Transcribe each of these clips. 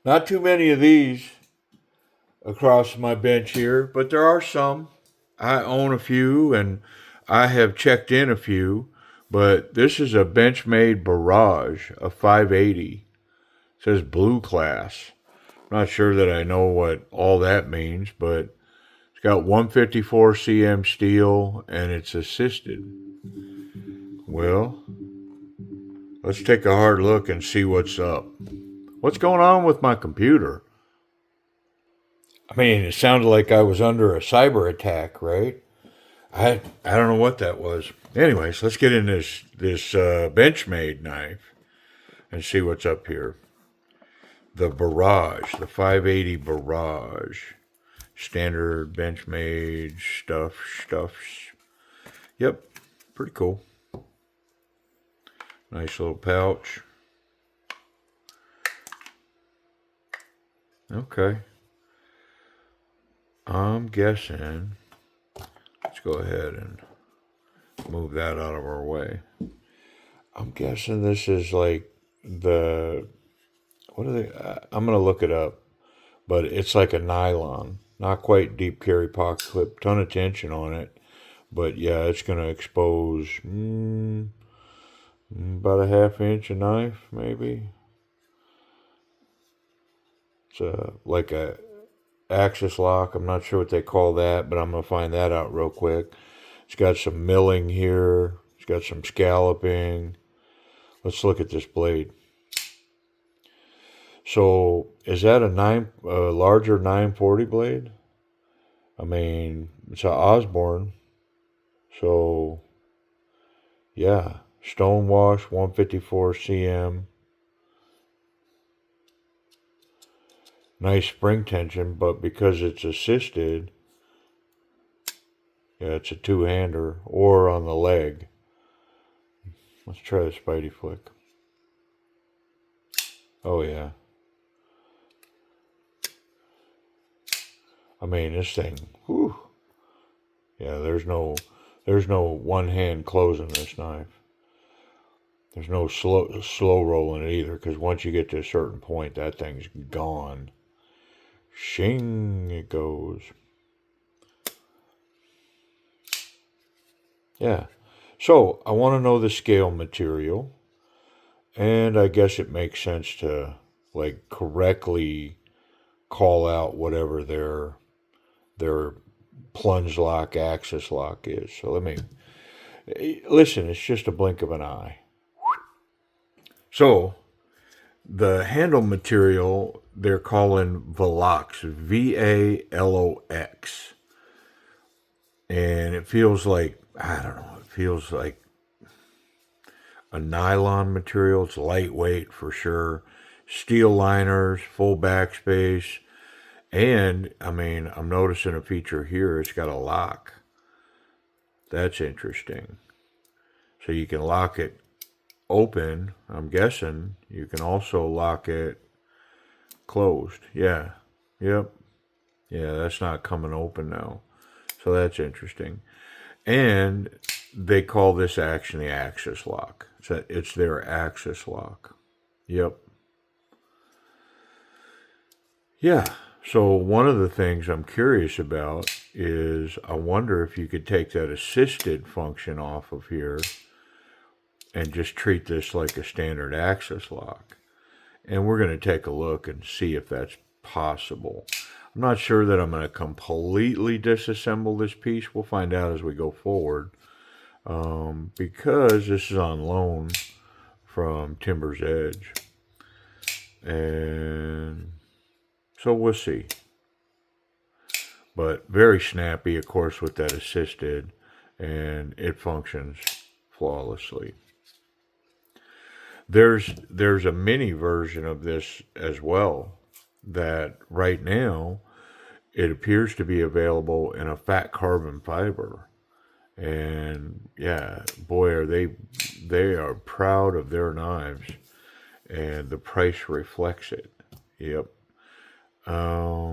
Not too many of these across my bench here, but there are some. I own a few and I have checked in a few, but this is a Benchmade Barrage, a 580. It says blue class. I'm not sure that I know what all that means, but it's got 154 cm steel and it's assisted. Well, let's take a hard look and see what's up. What's going on with my computer? I mean, it sounded like I was under a cyber attack, right? I don't know what that was. Anyways, let's get in this Benchmade knife and see what's up here. The Barrage, the 580 Barrage, standard Benchmade stuffs. Yep, pretty cool. Nice little pouch. Okay. I'm guessing. Let's go ahead and move that out of our way. I'm guessing this is like the. What are they? I'm going to look it up. But it's like a nylon. Not quite deep carry pocket clip. Ton of tension on it. But yeah, it's going to expose about a ½ inch of knife, maybe. It's like a axis lock. I'm not sure what they call that, but I'm going to find that out real quick. It's got some milling here. It's got some scalloping. Let's look at this blade. So is that a larger 940 blade? I mean, it's a Osborne. So yeah, stonewash 154 cm. Nice spring tension, but because it's assisted, yeah, it's a two-hander or on the leg. Let's try the Spidey flick. Oh yeah. I mean, this thing, whew. Yeah, there's no one hand closing this knife. There's no slow rolling it either, because once you get to a certain point, that thing's gone. Shing, it goes. Yeah. So I want to know the scale material, and I guess it makes sense to like correctly call out whatever their plunge lock, axis lock is. So let me listen. It's just a blink of an eye. So the handle material they're calling Velox, Valox, and it feels like I don't know. It feels like a nylon material. It's lightweight for sure. Steel liners, full backspace, and I mean I'm noticing a feature here. It's got a lock. That's interesting. So you can lock it open. I'm guessing you can also lock it closed. Yeah. Yep. Yeah, that's not coming open now. So that's interesting. And they call this action the axis lock. It's their axis lock. Yep. Yeah. So one of the things I'm curious about is I wonder if you could take that assisted function off of here and just treat this like a standard axis lock. And we're going to take a look and see if that's possible. I'm not sure that I'm going to completely disassemble this piece. We'll find out as we go forward. Because this is on loan from Timber's Edge. And so we'll see. But very snappy, of course, with that assisted. And it functions flawlessly. There's a mini version of this as well that right now it appears to be available in a fat carbon fiber. And yeah, boy, they are proud of their knives, and the price reflects it. Yep. I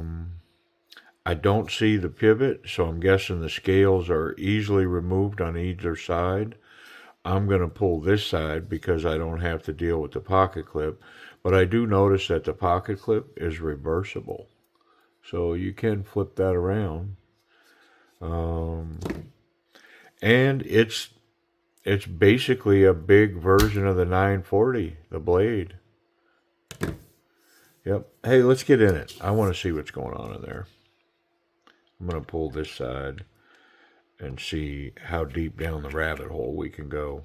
don't see the pivot, so I'm guessing the scales are easily removed on either side. I'm going to pull this side because I don't have to deal with the pocket clip, But I do notice that the pocket clip is reversible. So you can flip that around. Um, and it's basically a big version of the 940, the blade. Yep. Hey, let's get in it. I want to see what's going on in there. I'm going to pull this side and see how deep down the rabbit hole we can go.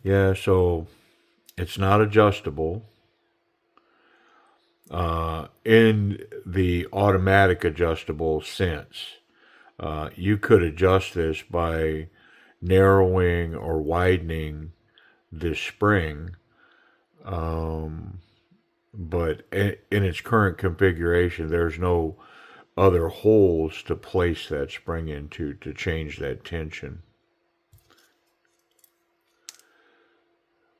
Yeah, so it's not adjustable. In the automatic adjustable sense, you could adjust this by narrowing or widening this spring, but in its current configuration, there's no other holes to place that spring into to change that tension.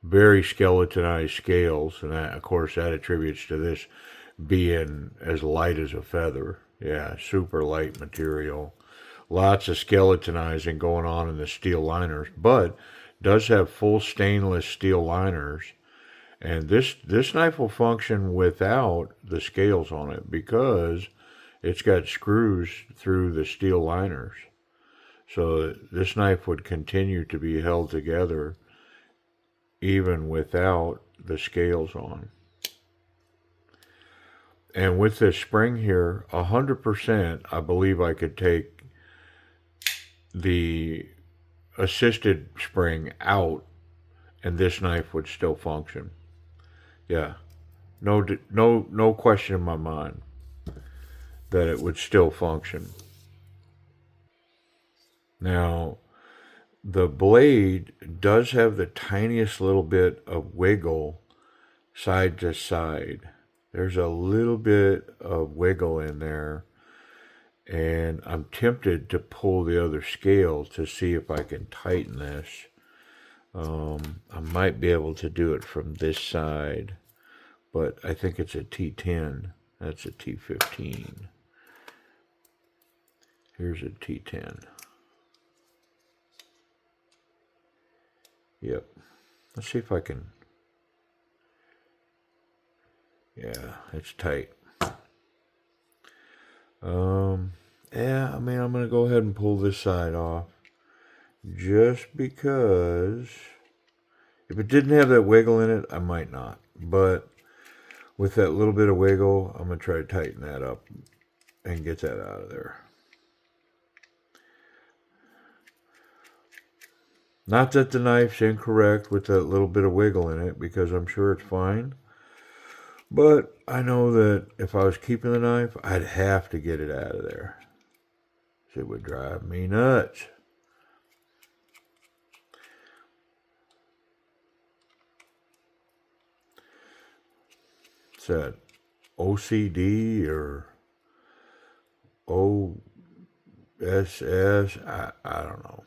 Very skeletonized scales, and that, of course, that attributes to this being as light as a feather. Yeah, super light material. Lots of skeletonizing going on in the steel liners, but does have full stainless steel liners. And this knife will function without the scales on it because it's got screws through the steel liners. So this knife would continue to be held together even without the scales on. And with this spring here, 100%, I believe I could take the assisted spring out and this knife would still function. Yeah, no question in my mind that it would still function. Now, the blade does have the tiniest little bit of wiggle side to side. There's a little bit of wiggle in there, and I'm tempted to pull the other scale to see if I can tighten this. I might be able to do it from this side, but I think it's a T10. That's a T15. Here's a T10. Yep. Let's see if I can. Yeah, it's tight. Yeah, I mean, I'm going to go ahead and pull this side off. Just because if it didn't have that wiggle in it, I might not. But with that little bit of wiggle, I'm going to try to tighten that up and get that out of there. Not that the knife's incorrect with that little bit of wiggle in it, because I'm sure it's fine. But I know that if I was keeping the knife, I'd have to get it out of there. It would drive me nuts. It's that OCD or OSS. I don't know.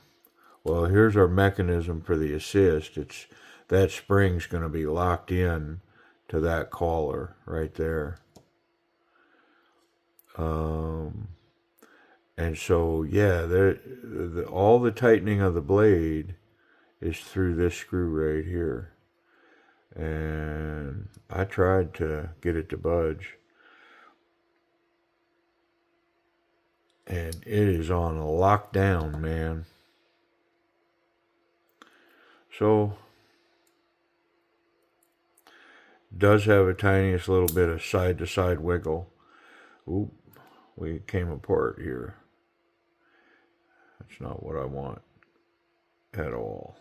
Well, here's our mechanism for the assist. It's that spring's going to be locked in to that collar right there. And so, yeah, all the tightening of the blade is through this screw right here. And I tried to get it to budge. And it is on lockdown, man. So, does have a tiniest little bit of side-to-side wiggle. Oop, we came apart here. That's not what I want at all.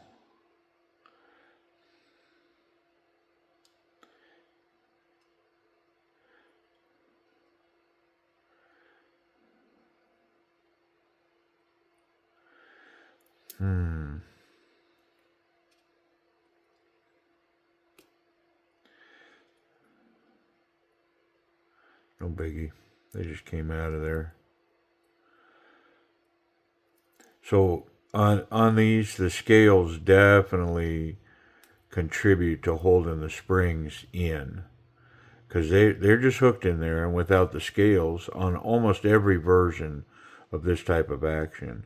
No biggie. They just came out of there. So on these, the scales definitely contribute to holding the springs in. because they're just hooked in there and without the scales on almost every version of this type of action.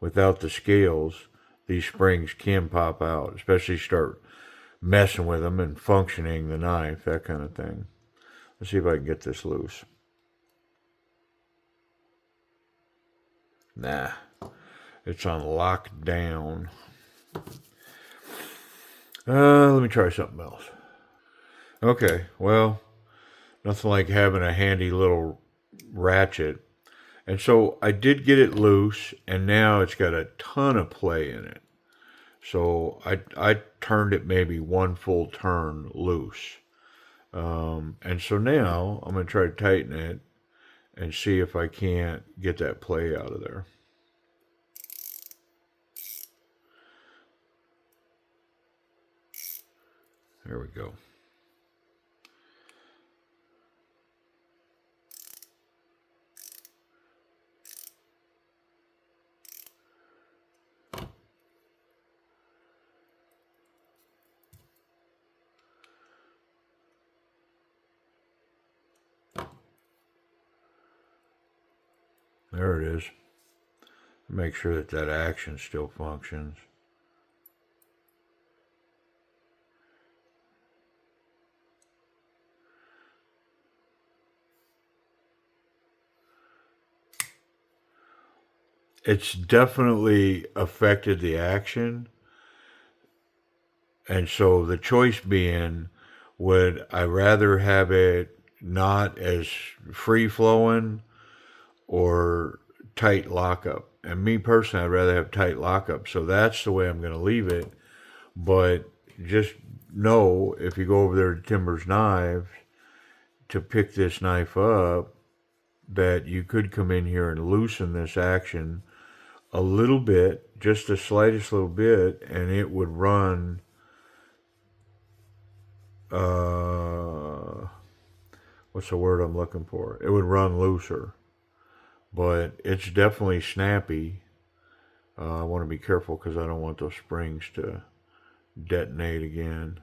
Without the scales, these springs can pop out, especially start messing with them and functioning the knife, that kind of thing. Let's see if I can get this loose. Nah, it's on lockdown. Let me try something else. Okay, well, nothing like having a handy little ratchet. And so I did get it loose, and now it's got a ton of play in it. So I turned it maybe one full turn loose. And so now I'm going to try to tighten it and see if I can't get that play out of there. There we go. There it is. Make sure that that action still functions. It's definitely affected the action. And so the choice being, would I rather have it not as free flowing or tight lockup? And me personally, I'd rather have tight lockup. So that's the way I'm going to leave it. But just know if you go over there to Timber's Knives to pick this knife up, that you could come in here and loosen this action a little bit, just the slightest little bit, and it would run what's the word I'm looking for? It would run looser, but it's definitely snappy. I want to be careful because I don't want those springs to detonate again.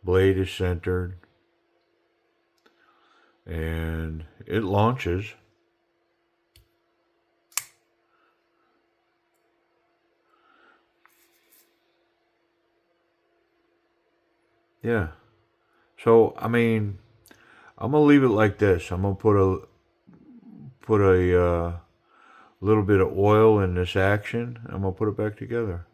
Blade is centered, and it launches. Yeah. So I mean, I'm gonna leave it like this. I'm gonna put a little bit of oil in this action. I'm gonna put it back together.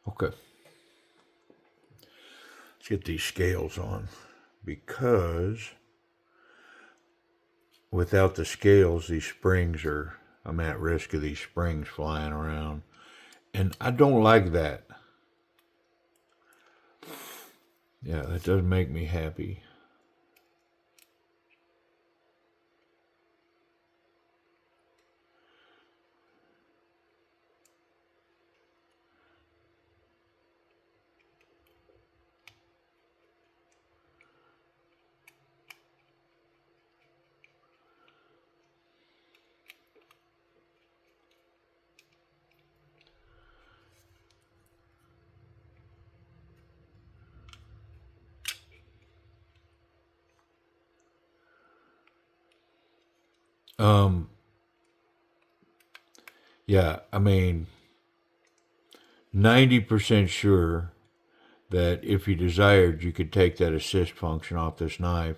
Okay. Let's get these scales on, because without the scales, I'm at risk of these springs flying around. And I don't like that. Yeah, that doesn't make me happy. Um, yeah, I mean, 90% sure that if you desired, you could take that assist function off this knife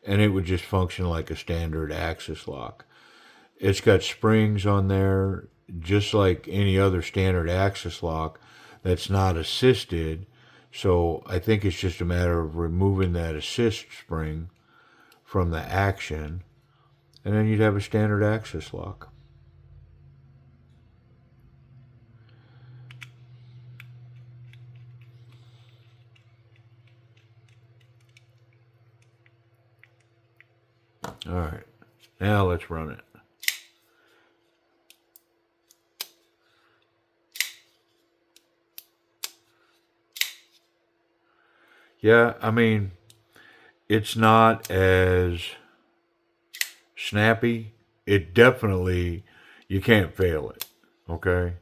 and it would just function like a standard axis lock. It's got springs on there, just like any other standard axis lock that's not assisted. So I think it's just a matter of removing that assist spring from the action, and then you'd have a standard axis lock. All right, now let's run it. Yeah, I mean, it's not as snappy. It definitely, you can't fail it. Okay?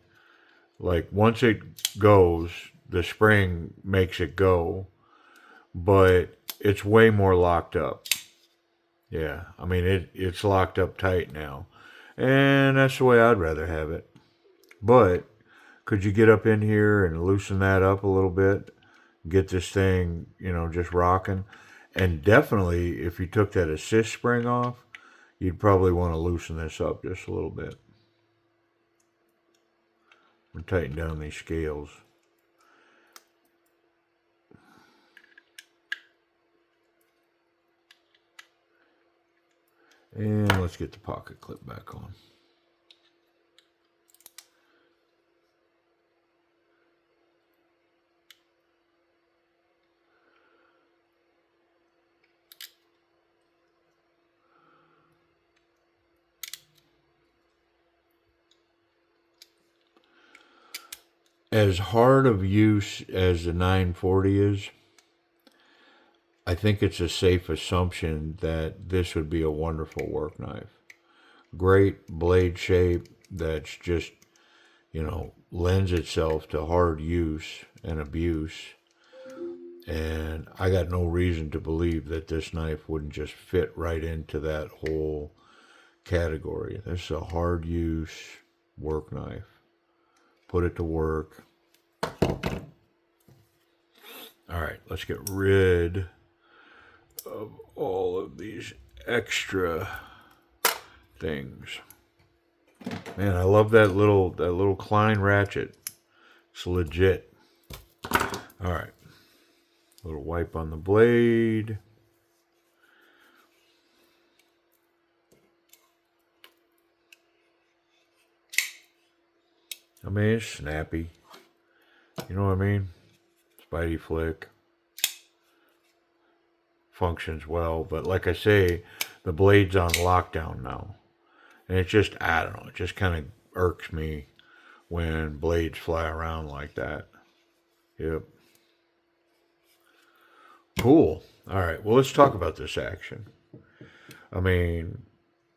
Like, once it goes, the spring makes it go, but it's way more locked up. Yeah, I mean, it's locked up tight now. And that's the way I'd rather have it. But could you get up in here and loosen that up a little bit? Get this thing, just rocking. And definitely, if you took that assist spring off, you'd probably want to loosen this up just a little bit. And tighten down these scales. And let's get the pocket clip back on. As hard of use as the 940 is, I think it's a safe assumption that this would be a wonderful work knife. Great blade shape that's just, lends itself to hard use and abuse. And I got no reason to believe that this knife wouldn't just fit right into that whole category. This is a hard use work knife. Put it to work. All right, let's get rid of all of these extra things. Man, I love that little Klein ratchet. It's legit. All right. A little wipe on the blade. I mean, it's snappy. You know what I mean? Spidey flick. Functions well, but like I say, the blade's on lockdown now. And it just, I don't know, it just kind of irks me when blades fly around like that. Yep. Cool. All right, well, let's talk about this action. I mean,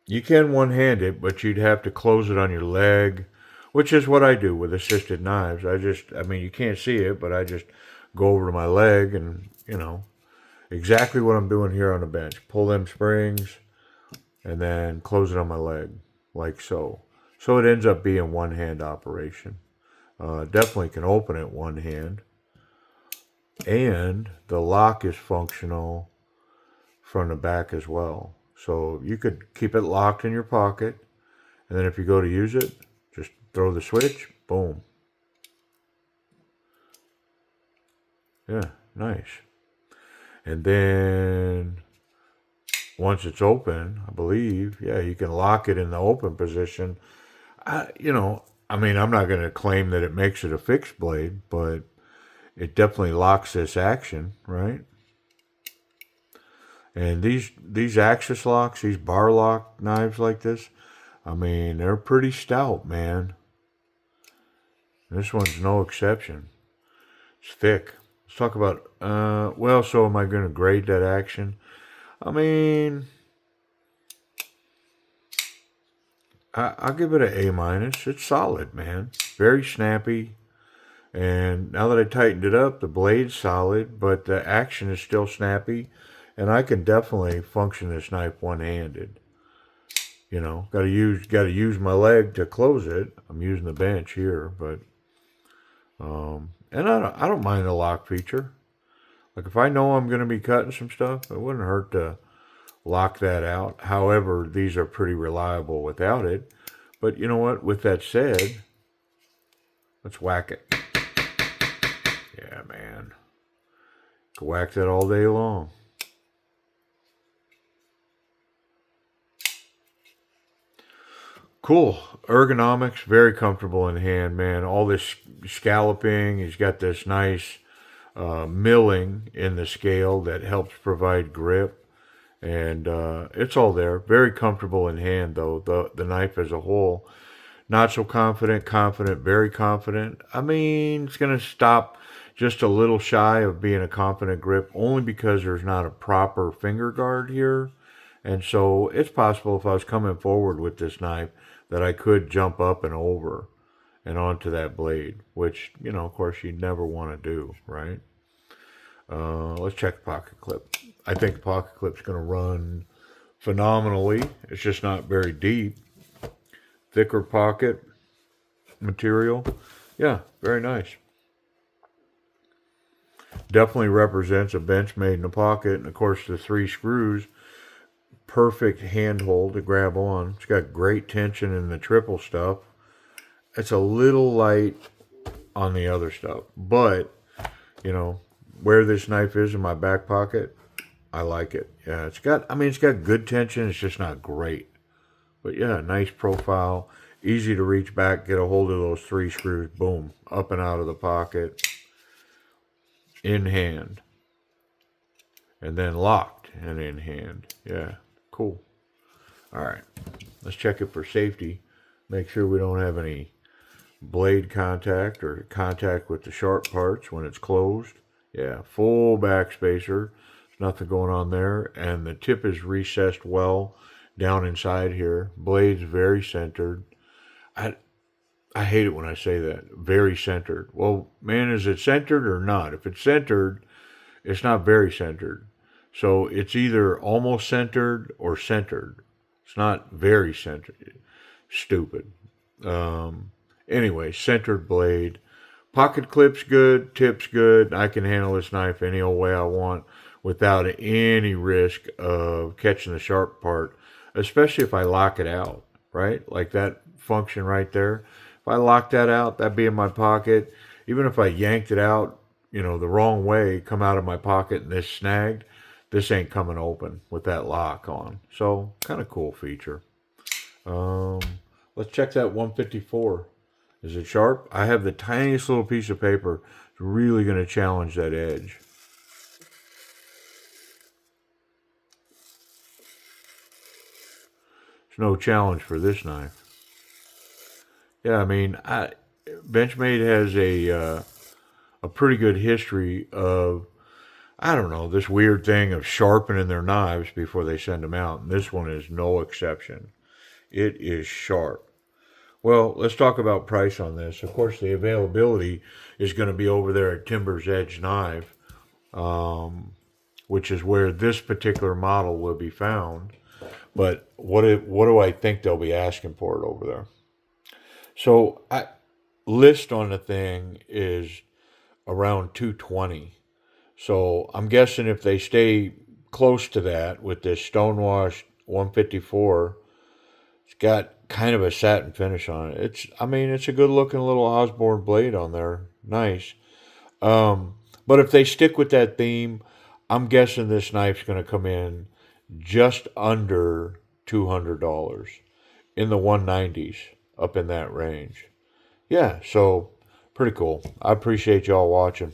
you can one-hand it, but you'd have to close it on your leg, which is what I do with assisted knives. You can't see it, but I just go over to my leg and, exactly what I'm doing here on the bench. Pull them springs and then close it on my leg, like so. So it ends up being one-hand operation. Definitely can open it one hand. And the lock is functional from the back as well. So you could keep it locked in your pocket, and then if you go to use it, just throw the switch, boom. Yeah, nice. And then once it's open, I believe, yeah, you can lock it in the open position. I'm not going to claim that it makes it a fixed blade, but it definitely locks this action, right? And these axis locks, these bar lock knives like this, they're pretty stout, man. This one's no exception. It's thick. Let's talk about, so am I going to grade that action? I'll give it an A minus. It's solid, man. Very snappy. And now that I tightened it up, the blade's solid, but the action is still snappy. And I can definitely function this knife one-handed. Gotta use my leg to close it. I'm using the bench here, but and I don't mind the lock feature. Like if I know I'm gonna be cutting some stuff, it wouldn't hurt to lock that out. However, these are pretty reliable without it. But you know what? With that said, let's whack it. Yeah, man. Can whack that all day long. Cool. Ergonomics, very comfortable in hand, man. All this scalloping. He's got this nice milling in the scale that helps provide grip. And it's all there. Very comfortable in hand, though, the knife as a whole. not so confident, confident, very confident. I mean, it's going to stop just a little shy of being a confident grip only because there's not a proper finger guard here. And so it's possible if I was coming forward with this knife that I could jump up and over and onto that blade, which, of course, you never want to do, right? Let's check the pocket clip. I think the pocket clip's going to run phenomenally. It's just not very deep. Thicker pocket material. Yeah, very nice. Definitely represents a bench made in a pocket. And of course, the 3 screws, perfect handhold to grab on. It's got great tension in the triple stuff. It's a little light on the other stuff. But, where this knife is in my back pocket, I like it. Yeah, it's got good tension. It's just not great. But yeah, nice profile. Easy to reach back, get a hold of those 3 screws. Boom. Up and out of the pocket. In hand. And then locked and in hand. Yeah, cool. All right. Let's check it for safety. Make sure we don't have any blade contact or contact with the sharp parts when it's closed. Yeah, full back spacer. There's nothing going on there. And the tip is recessed well down inside here. Blade's very centered. I hate it when I say that. Very centered. Well, man, is it centered or not? If it's centered, it's not very centered. So it's either almost centered or centered. It's not very centered. Stupid. Anyway, centered blade. Pocket clip's good. Tip's good. I can handle this knife any old way I want without any risk of catching the sharp part, especially if I lock it out, right? Like that function right there. If I lock that out, that'd be in my pocket. Even if I yanked it out, the wrong way, come out of my pocket and this snagged, this ain't coming open with that lock on. So, kind of cool feature. Let's check that 154. Is it sharp? I have the tiniest little piece of paper. It's really going to challenge that edge. There's no challenge for this knife. Yeah, I mean, Benchmade has a pretty good history of, I don't know, this weird thing of sharpening their knives before they send them out. And this one is no exception. It is sharp. Well, let's talk about price on this. Of course, the availability is going to be over there at Timber's Edge Knife, which is where this particular model will be found. But what do I think they'll be asking for it over there? So, list on the thing is around 220. So I'm guessing if they stay close to that with this stonewashed 154, it's got kind of a satin finish on it. It's a good looking little Osborne blade on there. Nice. But if they stick with that theme, I'm guessing this knife's going to come in just under $200 in the 190s, up in that range. Yeah, so pretty cool. I appreciate y'all watching.